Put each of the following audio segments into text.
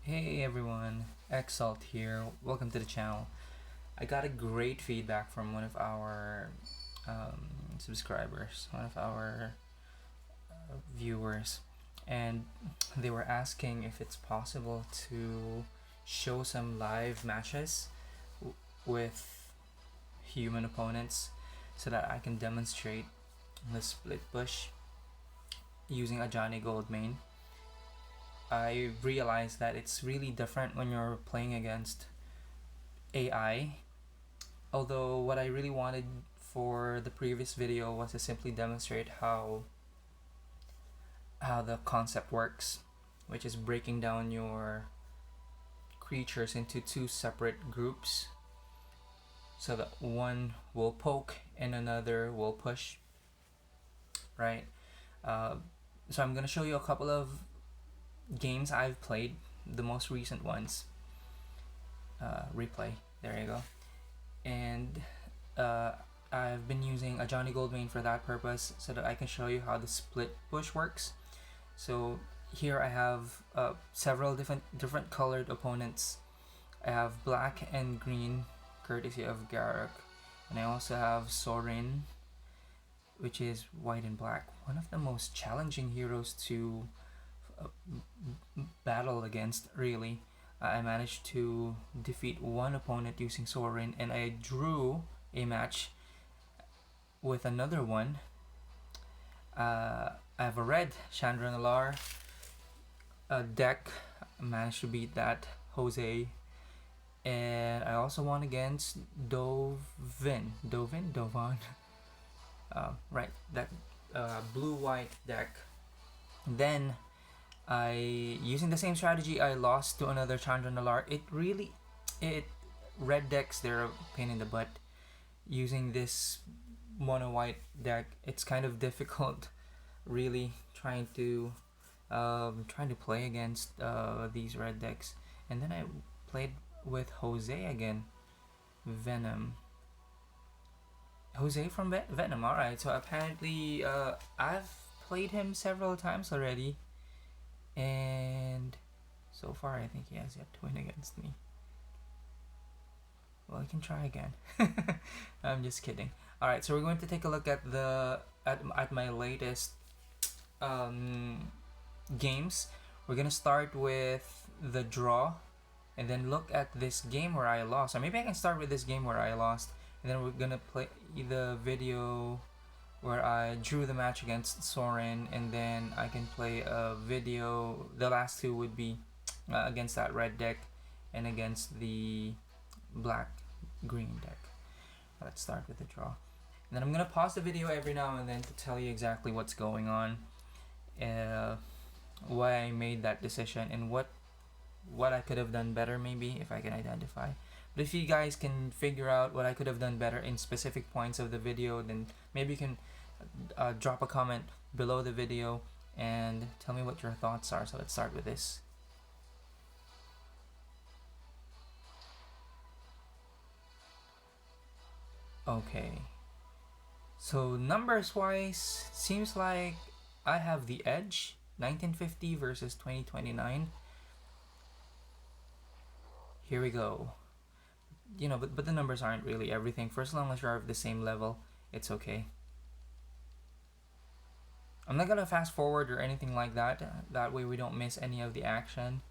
Hey everyone, Exalt here. Welcome to the channel. I got a great feedback from one of our subscribers, one of our viewers, and they were asking if it's possible to show some live matches with human opponents so that I can demonstrate the split push using a Johnny Gold main. I realized that it's really different when you're playing against AI. Although what I really wanted for the previous video was to simply demonstrate how the concept works, which is breaking down your creatures into two separate groups so that one will poke and another will push, right? So I'm gonna show you a couple of games I've played, the most recent ones. Replay, there you go. And I've been using a Johnny Gold main for that purpose so that I can show you how the split push works. So here I have several different colored opponents. I have black and green, courtesy of Garruk, and I also have Sorin, which is white and black. One of the most challenging heroes to battle against, really. I managed to defeat one opponent using Sorin, and I drew a match with another one. I have a red Chandra Nalar deck. I managed to beat that Jose, and I also won against Dovin, right, that blue-white deck. Then using the same strategy, I lost to another Chandra Nalar. Red decks, they're a pain in the butt. Using this mono white deck, it's kind of difficult, really, trying to play against these red decks. And then I played with Jose again, Jose from Venom. Alright, so apparently I've played him several times already, and so far I think he has yet to win against me. Well, I can try again. I'm just kidding. Alright, so we're going to take a look at at my latest games. We're gonna start with the draw and then look at this game where I lost. Or maybe I can start with this game where I lost, and then we're gonna play the video where I drew the match against Sorin, and then I can play a video. The last two would be against that red deck and against the black-green deck. Let's start with the draw. And then I'm gonna pause the video every now and then to tell you exactly what's going on, why I made that decision, and what I could have done better, maybe, if I can identify. But if you guys can figure out what I could have done better in specific points of the video, then maybe you can drop a comment below the video and tell me what your thoughts are. So let's start with this. Okay, so numbers wise, seems like I have the edge. 1950 versus 2029. Here we go. You know, but the numbers aren't really everything. For as long as you're of the same level, it's okay. I'm not gonna fast forward or anything like that. That way we don't miss any of the action.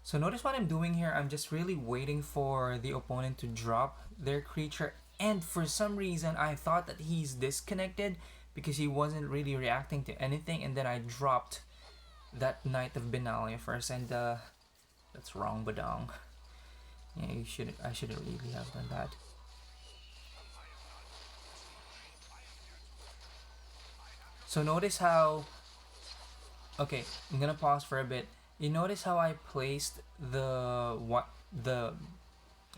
So notice what I'm doing here. I'm just really waiting for the opponent to drop their creature, and for some reason I thought that he's disconnected because he wasn't really reacting to anything, and then I dropped that Knight of Benalia first, and that's wrong, badong. Yeah, I shouldn't really have done that. So notice how, okay, I'm gonna pause for a bit. You notice how I placed the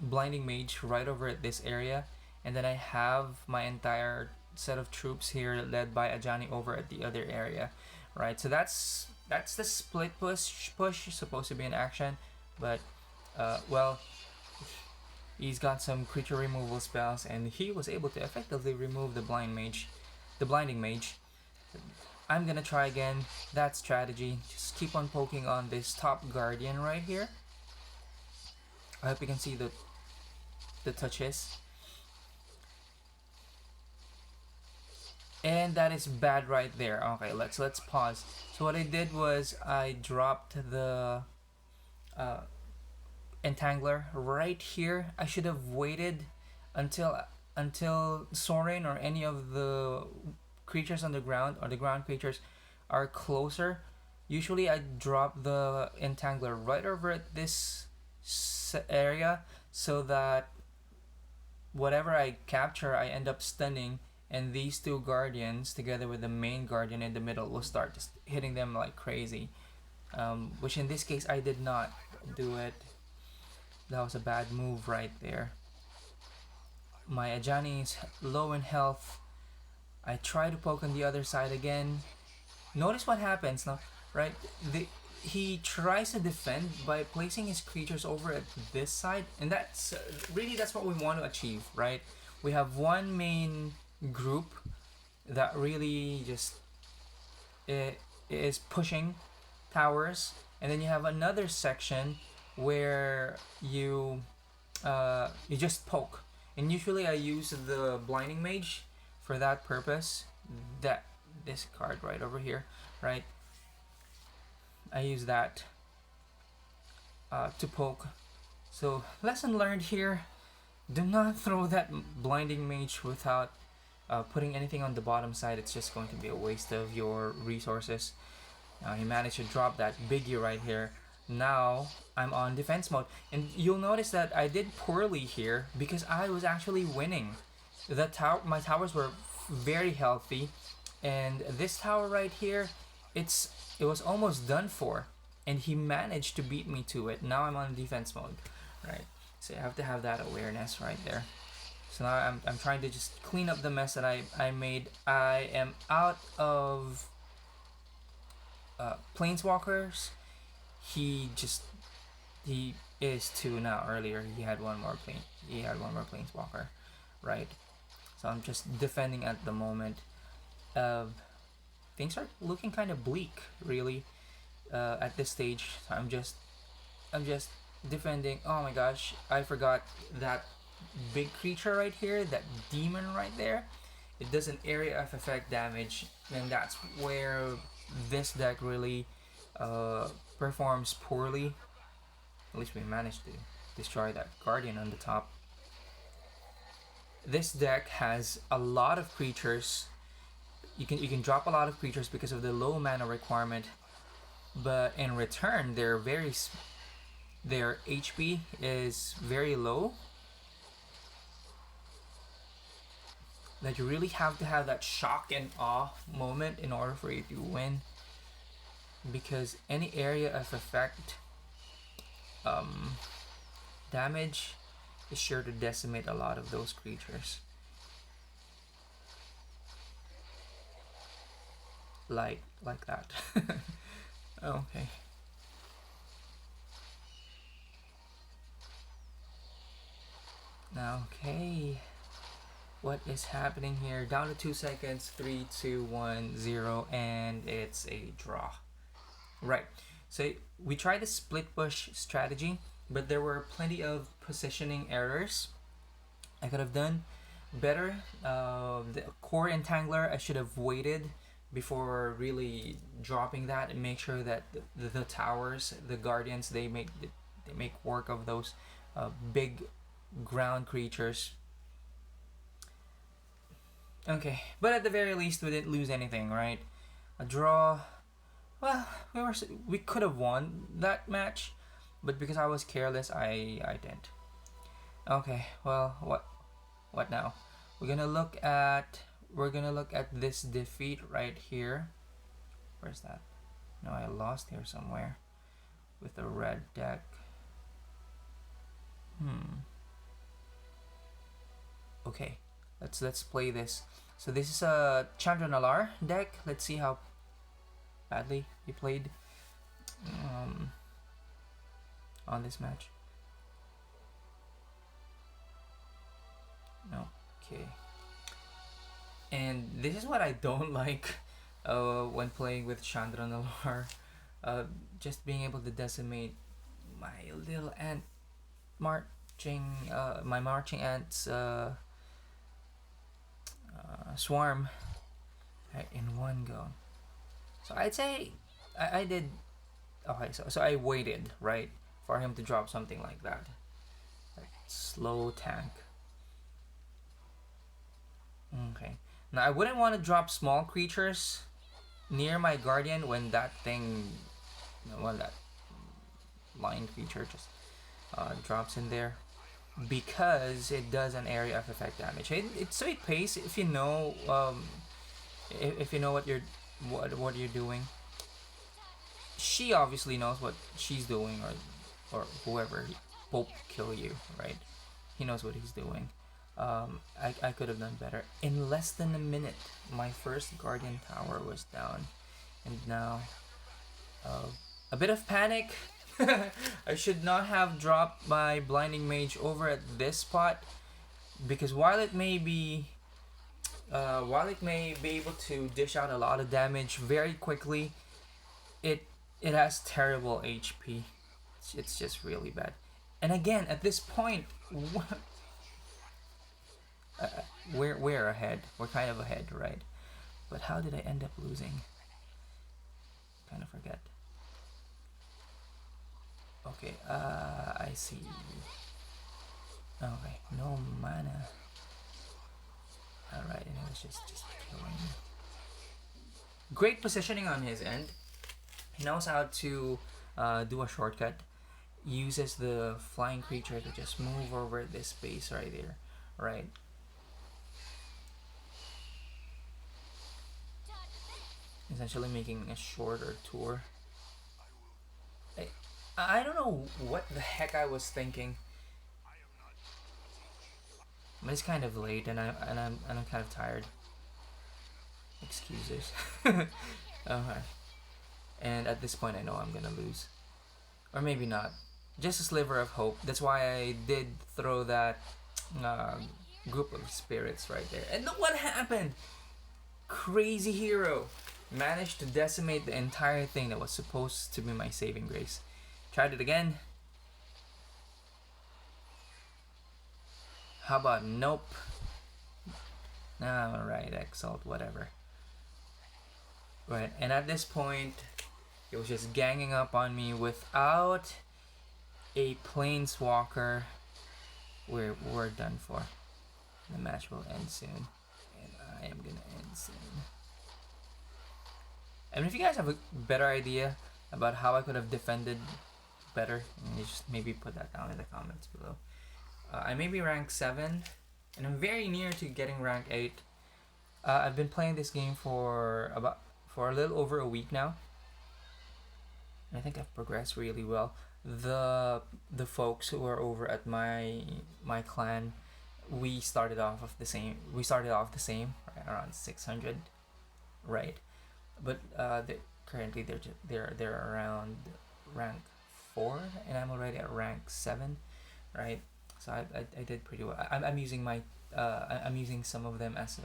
Blinding Mage right over at this area, and then I have my entire set of troops here led by Ajani over at the other area, right? So that's the split push supposed to be in action, but well, he's got some creature removal spells, and he was able to effectively remove the Blinding Mage. I'm gonna try again that strategy. Just keep on poking on this top guardian right here. I hope you can see the touches. And that is bad right there. Okay, let's pause. So what I did was I dropped the uh, entangler right here. I should have waited until Soren or any of the creatures on the ground or the ground creatures are closer. Usually I drop the entangler right over at this area so that whatever I capture I end up stunning, and these two guardians together with the main guardian in the middle will start just hitting them like crazy, which in this case I did not do it. That was a bad move right there. My Ajani is low in health. I try to poke on the other side again. Notice what happens now, right? He tries to defend by placing his creatures over at this side, and that's really that's what we want to achieve, right? We have one main group that really just is pushing towers, and then you have another section where you just poke. And usually I use the blinding mage for that purpose. That this card right over here, right? I use that to poke. So lesson learned here: do not throw that blinding mage without putting anything on the bottom side. It's just going to be a waste of your resources. He managed to drop that biggie right here. Now I'm on defense mode, and you'll notice that I did poorly here because I was actually winning. My towers were very healthy, and this tower right here, it was almost done for, and he managed to beat me to it. Now I'm on defense mode, right? So you have to have that awareness right there. So now I'm trying to just clean up the mess that I made. I am out of planeswalkers. He is two now. Earlier he had one more planeswalker, right? So I'm just defending at the moment. Things are looking kind of bleak, really, at this stage. So I'm just defending. Oh my gosh, I forgot that big creature right here, that demon right there. It does an area of effect damage, and that's where this deck really performs poorly. At least we managed to destroy that guardian on the top. This deck has a lot of creatures. You can drop a lot of creatures because of the low mana requirement, but in return their HP is very low. That you really have to have that shock and awe moment in order for you to win, because any area of effect damage is sure to decimate a lot of those creatures. Like that. Okay. Okay. What is happening here? Down to 2 seconds. 3, 2, 1, 0, and it's a draw. Right. So we tried the split push strategy, but there were plenty of positioning errors. I could have done better. The core entangler, I should have waited before really dropping that and make sure that the towers, the guardians, they make work of those big ground creatures. Okay, but at the very least we didn't lose anything, right? A draw. Well, we could have won that match, but because I was careless, I didn't. Okay, well, what now? We're gonna look at this defeat right here. Where's that? No, I lost here somewhere with the red deck. Okay, let's play this. So this is a Chandranalar deck. Let's see how badly he played on this match. Okay. And this is what I don't like when playing with Chandra Nalar. Uh, just being able to decimate my little ant my marching ants swarm right, in one go. So I'd say I did okay. So I waited right for him to drop something like that. Like slow tank. Okay. Now I wouldn't want to drop small creatures near my guardian when that thing, well, that lion creature just drops in there because it does an area of effect damage. So it pays if you know if you know what you're doing. She obviously knows what she's doing, or whoever Pope kill you, right? He knows what he's doing. I could have done better. In less than a minute, my first Guardian Tower was down, and now uh, a bit of panic. I should not have dropped my Blinding Mage over at this spot because while it may be able to dish out a lot of damage very quickly, it it has terrible HP. It's just really bad. And again, at this point, uh, we're ahead. We're kind of ahead, right? But how did I end up losing? Kind of forget. Okay, I see. Okay, no mana. Alright, and it was just killing me. Great positioning on his end. He knows how to do a shortcut. Uses the flying creature to just move over this space right there. Right. Essentially making a shorter tour. I don't know what the heck I was thinking. But it's kind of late and I'm kind of tired. Excuses. Okay. And at this point I know I'm gonna lose. Or maybe not. Just a sliver of hope. That's why I did throw that group of spirits right there. And look what happened! Crazy hero managed to decimate the entire thing that was supposed to be my saving grace. Tried it again. How about nope? Alright, Exalt, whatever. Right, and at this point, it was just ganging up on me without a planeswalker. We're done for. The match will end soon. And I am gonna end soon. And if you guys have a better idea about how I could have defended better, you just maybe put that down in the comments below. I may be rank 7, and I'm very near to getting rank 8. I've been playing this game for a little over a week now. And I think I've progressed really well. The folks who are over at my clan, we started off the same, right, around 600, right? But currently they're around rank 4, and I'm already at rank 7, right? So I did pretty well. I'm using I'm using some of them as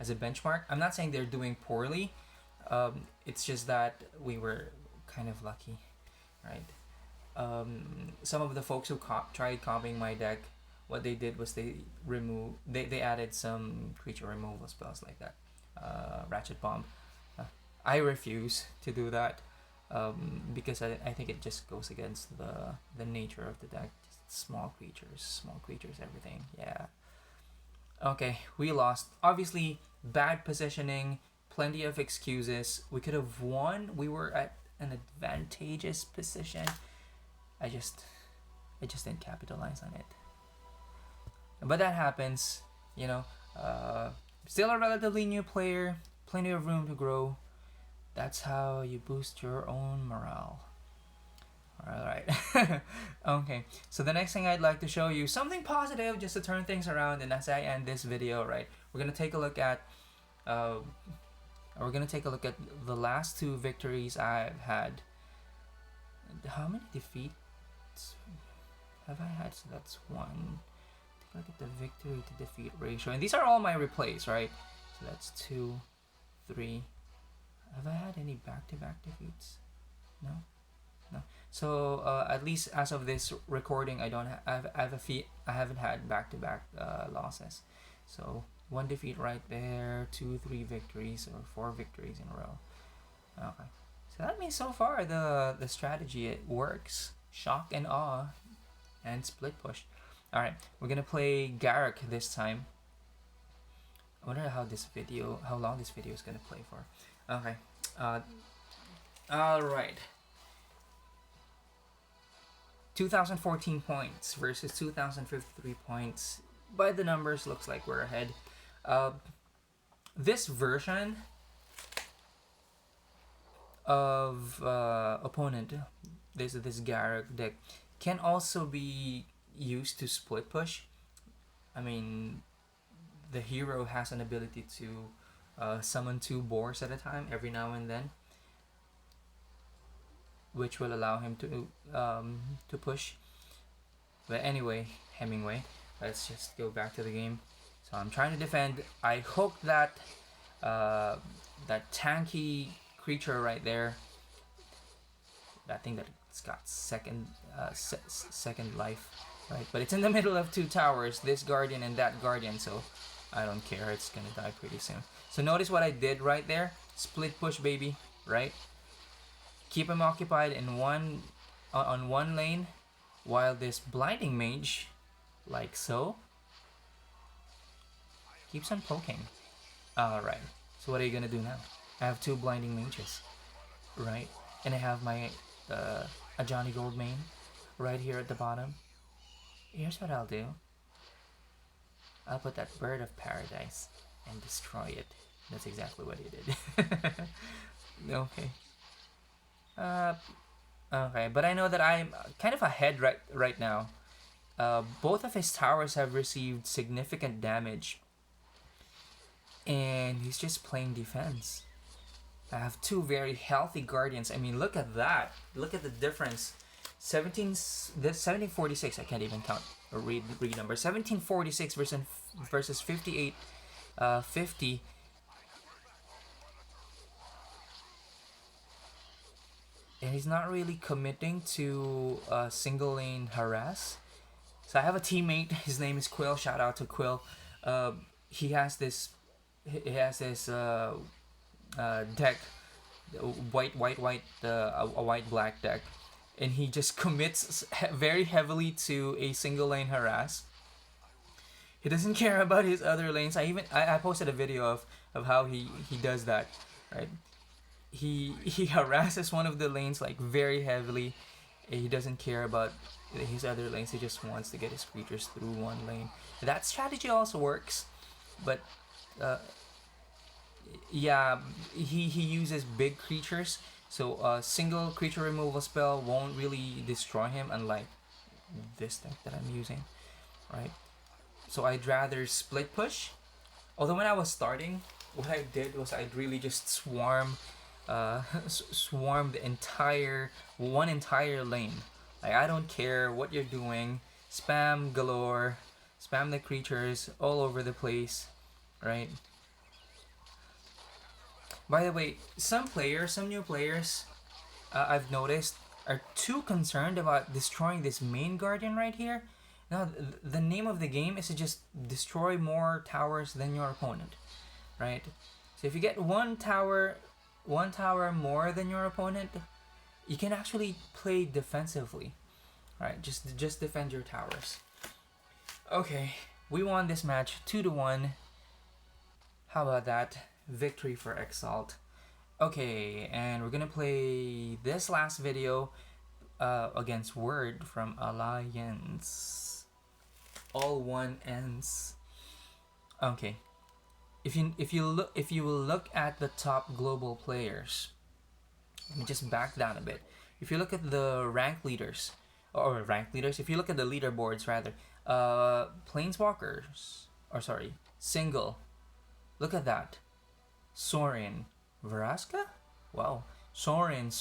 a benchmark. I'm not saying they're doing poorly. It's just that we were kind of lucky, right? Some of the folks who tried comping my deck, what they did was they added some creature removal spells like that, Ratchet Bomb. I refuse to do that because I think it just goes against the nature of the deck. Just small creatures, everything. Yeah. Okay, we lost. Obviously, bad positioning, plenty of excuses. We could have won. We were at an advantageous position. I just didn't capitalize on it. But that happens, you know. Still a relatively new player, plenty of room to grow. That's how you boost your own morale. Alright. Okay, so the next thing I'd like to show you, something positive just to turn things around, and as I end this video, right, we're gonna take a look at the last 2 victories I've had. How many defeats have I had? So that's 1. Take a look at the victory to defeat ratio, and these are all my replays, right? So that's 2, 3, Have I had any back-to-back defeats? No, no. So at least as of this recording, I don't. I haven't had back-to-back losses. So one defeat right there, 2, 3 victories or 4 victories in a row. Okay. So that means so far the strategy, it works. Shock and awe, and split push. All right, we're gonna play Garrick this time. I wonder how long this video is gonna play for. Okay. All right. 2014 points versus 2053 points. By the numbers, looks like we're ahead. This version of opponent, this Garrick deck, can also be used to split push. I mean, the hero has an ability to summon 2 boars at a time every now and then, which will allow him to push. But anyway, Hemingway, let's just go back to the game. So I'm trying to defend. I hope that that tanky creature right there, that thing that's got second life, right? But it's in the middle of 2 towers, this guardian and that guardian, so I don't care. It's gonna die pretty soon. So notice what I did right there. Split push, baby, right? Keep him occupied in on one lane, while this blinding mage, like so, keeps on poking. Alright, so what are you gonna do now? I have 2 blinding mages, right? And I have my a Johnny Goldmane right here at the bottom. Here's what I'll do. I'll put that bird of paradise and destroy it. That's exactly what he did. Okay. Okay, but I know that I'm kind of ahead right now. Both of his towers have received significant damage, and he's just playing defense. I have 2 very healthy guardians. I mean, look at that. Look at the difference. 1746. I can't even count or read numbers. 1746 versus 5850. And he's not really committing to a single lane harass. So I have a teammate. His name is Quill. Shout out to Quill. He has this deck, white, a white black deck, and he just commits very heavily to a single lane harass. He doesn't care about his other lanes. I posted a video of how he does that, right? He harasses one of the lanes like very heavily. He doesn't care about his other lanes. He just wants to get his creatures through one lane. That strategy also works, but yeah, he uses big creatures, so a single creature removal spell won't really destroy him, unlike this deck that I'm using, right? So I'd rather split push. Although when I was starting, what I did was I'd really just swarm the entire lane. Like, I don't care what you're doing, spam galore, spam the creatures all over the place, right? By the way, some new players, I've noticed, are too concerned about destroying this main guardian right here. Now, the name of the game is to just destroy more towers than your opponent, right? So if you get one tower more than your opponent, you can actually play defensively, right? Just defend your towers. Okay, we won this match 2-1. How about that? Victory for Exalt. Okay, and we're gonna play this last video against Word from Alliance. All one ends. Okay, if you will look at the top global players, let me just back down a bit. If you look at the if you look at the leaderboards rather, Planeswalkers, or sorry, single. Look at that. Sorin, Vraska? Wow. Sorin.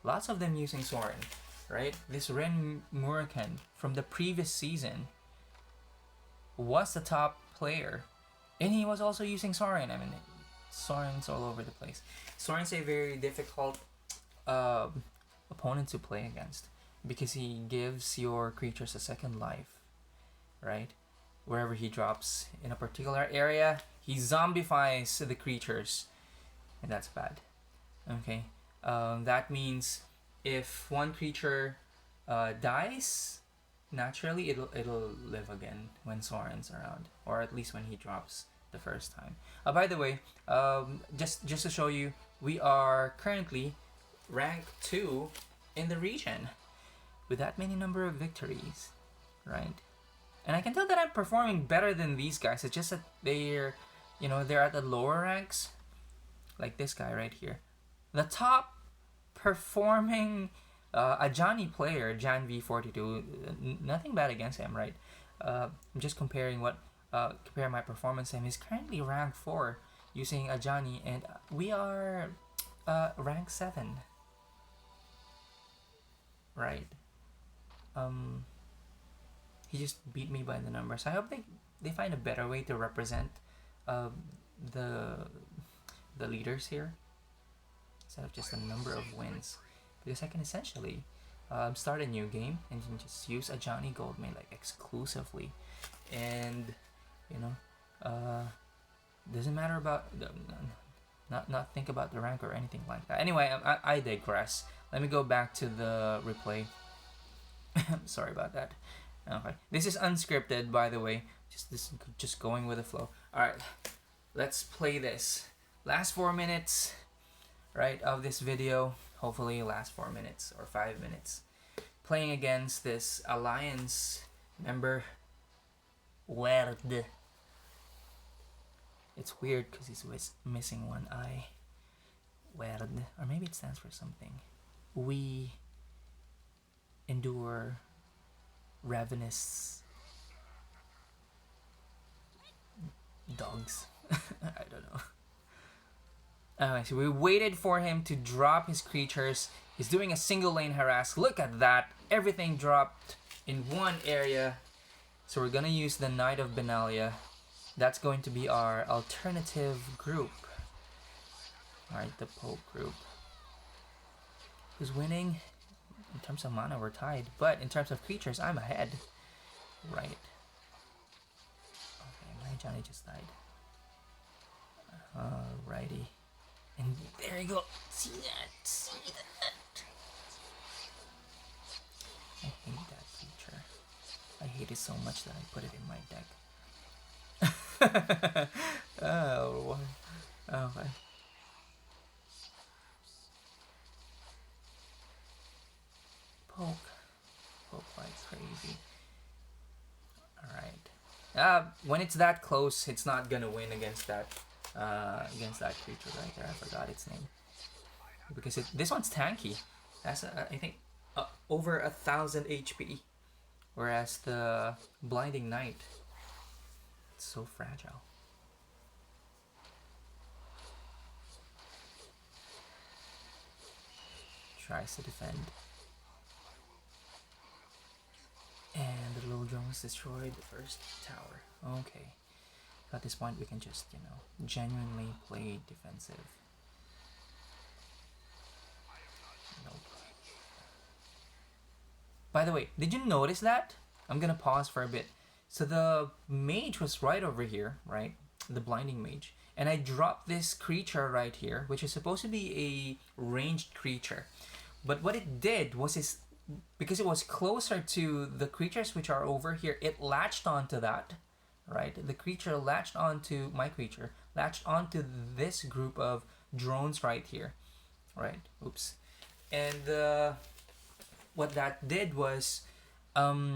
Lots of them using Sorin, right? This Ren Murakan from the previous season was the top player, and he was also using Sorin. I mean, Soren's all over the place. Soren's a very difficult opponent to play against because he gives your creatures a second life, right? Wherever he drops in a particular area, he zombifies the creatures, and that's bad. Okay, that means if one creature dies, naturally it'll live again when Soren's around, or at least when he drops the first time. By the way, just to show you, we are currently rank 2 in the region with that many number of victories, right? And I can tell that I'm performing better than these guys. It's just that they're at the lower ranks, like this guy right here. The top performing a Johnny player, Jan V42, nothing bad against him, right? I'm just comparing compare my performance to him. He's currently rank 4 using a Johnny, and we are rank 7, right? He just beat me by the numbers. I hope they find a better way to represent the leaders here instead of just a number of wins, because I can essentially start a new game and just use a Johnny Goldmane like exclusively, and doesn't matter about not think about the rank or anything like that. Anyway, I digress. Let me go back to the replay. Sorry about that. Okay, this is unscripted, by the way. Just going with the flow. All right, let's play this. Last 4 minutes, right, of this video. Hopefully, last 4 minutes or 5 minutes. Playing against this Alliance member, Werd. It's weird because he's missing one eye. Werd, or maybe it stands for something. We endure ravenous dogs. I don't know. So we waited for him to drop his creatures. He's doing a single lane harass. Look at that. Everything dropped in one area. So we're gonna use the Knight of Benalia. That's going to be our alternative group. Alright, the Pope group. Who's winning? In terms of mana, we're tied. But in terms of creatures, I'm ahead. Right. Okay, my Johnny just died. Alrighty. And there you go. See that? See that? I hate that creature. I hate it so much that I put it in my deck. Oh, okay. Poke like crazy. Alright. When it's that close, it's not gonna win against that creature right there. I forgot its name. Because this one's tanky. That's I think over 1,000 HP. Whereas the Blinding Knight, it's so fragile. Tries to defend. And the little drones destroyed the first tower. Okay. At this point, we can just, genuinely play defensive. Nope. By the way, did you notice that? I'm gonna pause for a bit. So the mage was right over here, right? The blinding mage. And I dropped this creature right here, which is supposed to be a ranged creature. But what it did was because it was closer to the creatures which are over here, it latched onto that, right? The creature latched onto my creature, latched onto this group of drones right here, right? Oops. And what that did was, the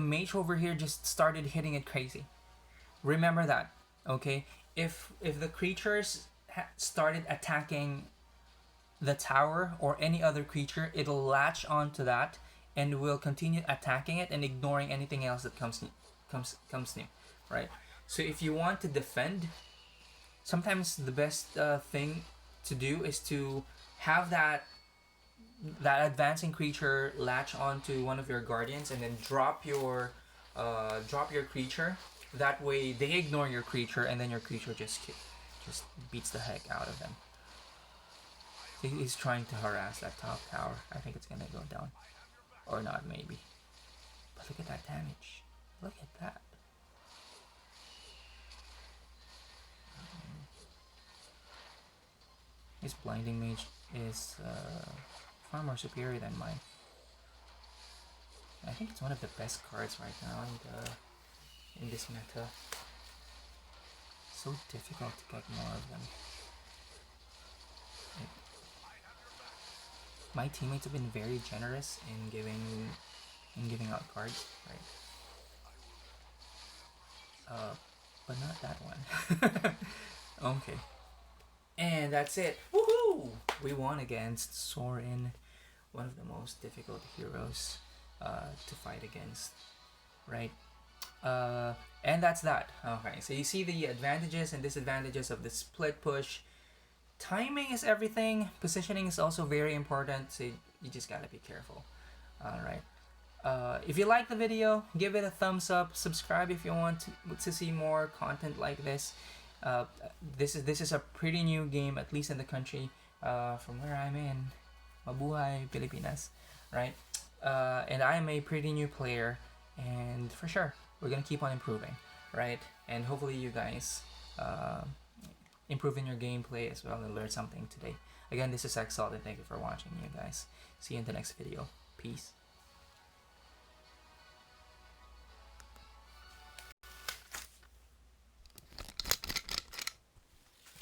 mage over here just started hitting it crazy. Remember that, okay? If the creatures started attacking the tower or any other creature, it'll latch onto that and will continue attacking it and ignoring anything else that comes new, right? So if you want to defend, sometimes the best thing to do is to have that advancing creature latch onto one of your guardians and then drop your creature That way they ignore your creature, and then your creature just beats the heck out of them. He's trying to harass that top tower. I think it's gonna go down. Or not, maybe. But look at that damage. Look at that. His Blinding Mage is far more superior than mine. I think it's one of the best cards right now in this meta. So difficult to get more of them. My teammates have been very generous in giving out cards, right? But not that one. Okay. And that's it. Woohoo! We won against Sorin, one of the most difficult heroes to fight against, right? And that's that. Okay, so you see the advantages and disadvantages of the split push. Timing is everything. Positioning is also very important, so you just gotta be careful. Alright. If you like the video, give it a thumbs up. Subscribe if you want to see more content like this. This is a pretty new game, at least in the country from where I'm in. Mabuhay, Pilipinas, right? And I'm a pretty new player, and for sure, we're gonna keep on improving, right? And hopefully you guys improve in your gameplay as well and learn something today. Again, this is Exalt, and thank you for watching, you guys. See you in the next video. Peace.